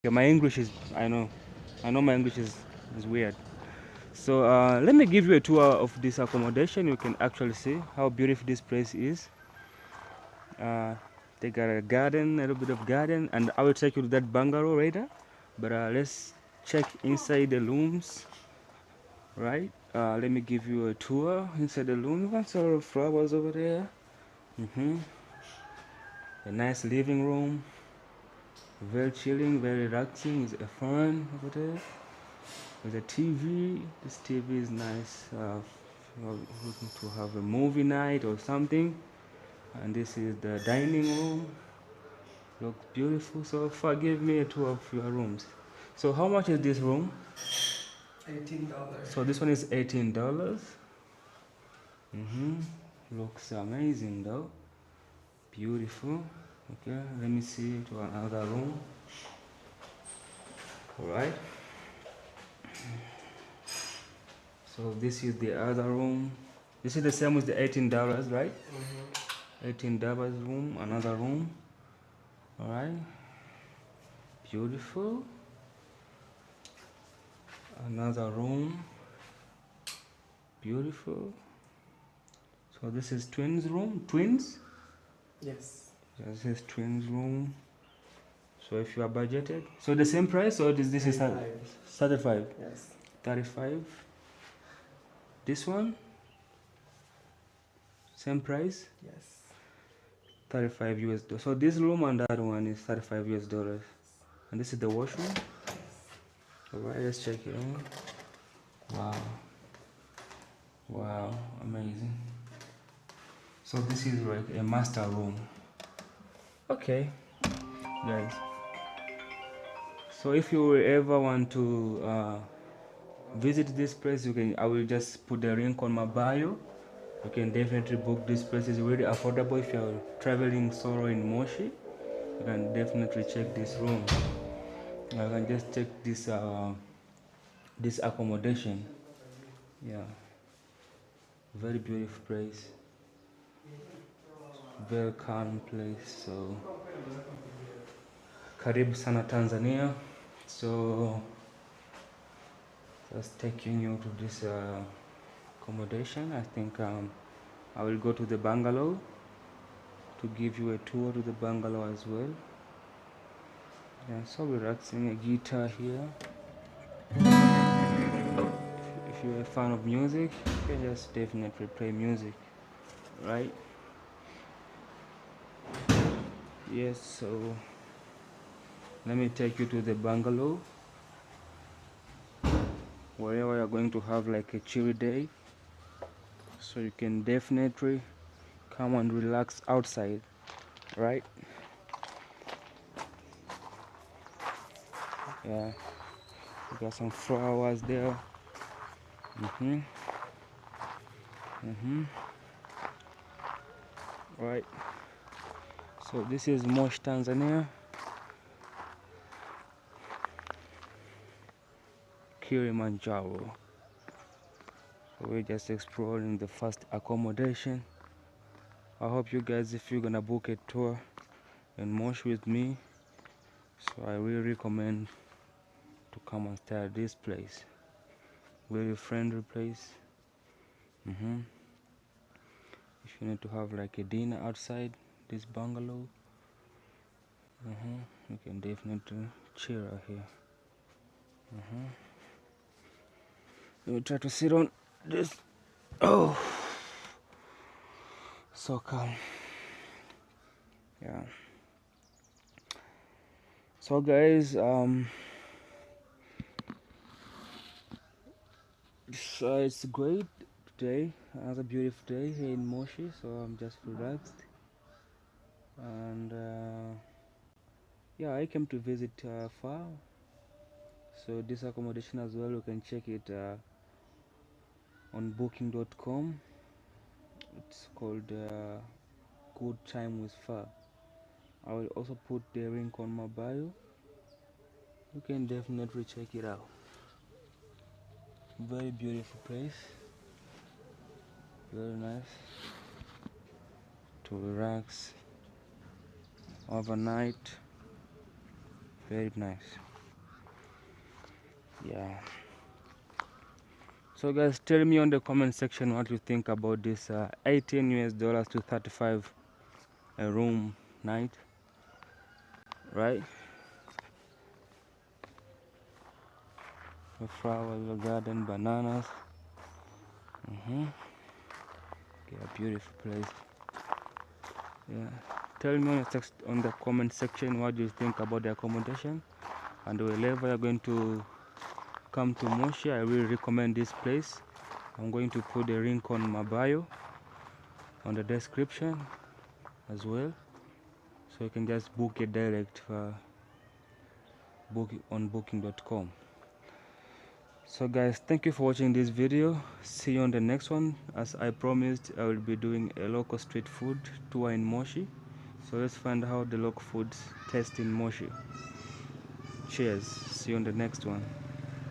Yeah, my English is, I know my English is weird. So let me give you a tour of this accommodation. You can actually see how beautiful this place is. They got a garden, a little bit of garden, and I will take you to that bungalow later. But let's check inside the rooms, right? Let me give you a tour inside the room. Lots of flowers over there. A nice living room, very chilling, very relaxing. It's a fun over there. With a TV. This TV is nice. If you're looking to have a movie night or something. And this is the dining room. Looks beautiful. So far, give me a tour of your rooms. So how much is this room? $18. So this one is $18. Looks amazing though. Beautiful. Okay, let me see to another room. Alright. So this is the other room. This is the same with the $18, right? $18 room, another room. Alright. Beautiful. Another room. Beautiful. So this is twins room. Twins? Yes. This is twins room. So if you are budgeted. So the same price or this is 35? Yes. 35. This one? Same price? Yes. 35 US dollars. So this room and that one is 35 US dollars. And this is the washroom. Alright, let's check it out. Wow. Wow, amazing. So this is like a master room. Okay, guys. So if you ever want to visit this place, you can. I will just put the link on my bio. You can definitely book this place. It's really affordable. If you're traveling solo in Moshi, you can definitely check this room. You can just check this this accommodation. Yeah, very beautiful place. Very calm place. So karibu sana Tanzania. So just taking you to this accommodation. I think I will go to the bungalow to give you a tour to the bungalow as well. Yeah, so relaxing. A guitar here. If you're a fan of music, you can just definitely play music, right? Yes, so let me take you to the bungalow wherever you're going to have like a chill day, so you can definitely come and relax outside, right? Yeah, we got some flowers there. Right, so this is Moshi, Tanzania. Kilimanjaro. So we're just exploring the first accommodation. I hope you guys, if you're gonna book a tour in Moshi with me, so I really recommend to come and stay at this place. Very friendly place. If you need to have like a dinner outside this bungalow, you can definitely chill out here. Let me try to sit on this. Oh, so calm. Yeah. So guys, it's great today, another beautiful day here in Moshi. So I'm just relaxed, and yeah, I came to visit far. So this accommodation as well, you can check it on booking.com. It's called Good Time with Far. I will also put the link on my bio. You can definitely check it out. Very beautiful place, very nice to relax overnight. Very nice. Yeah. So guys, tell me on the comment section what you think about this 18 US dollars to 35 a room night, right? The flowers, the garden, bananas. Okay, a beautiful place. Yeah. Tell me on the comment section what you think about the accommodation, and wherever you're going to come to MOSHI, I really recommend this place. I'm going to put the link on my bio on the description as well, so you can just book it direct on booking.com. So guys, thank you for watching this video. See you on the next one. As I promised, I will be doing a local street food tour in MOSHI. So let's find out how the local foods taste in MOSHI. Cheers. See you on the next one.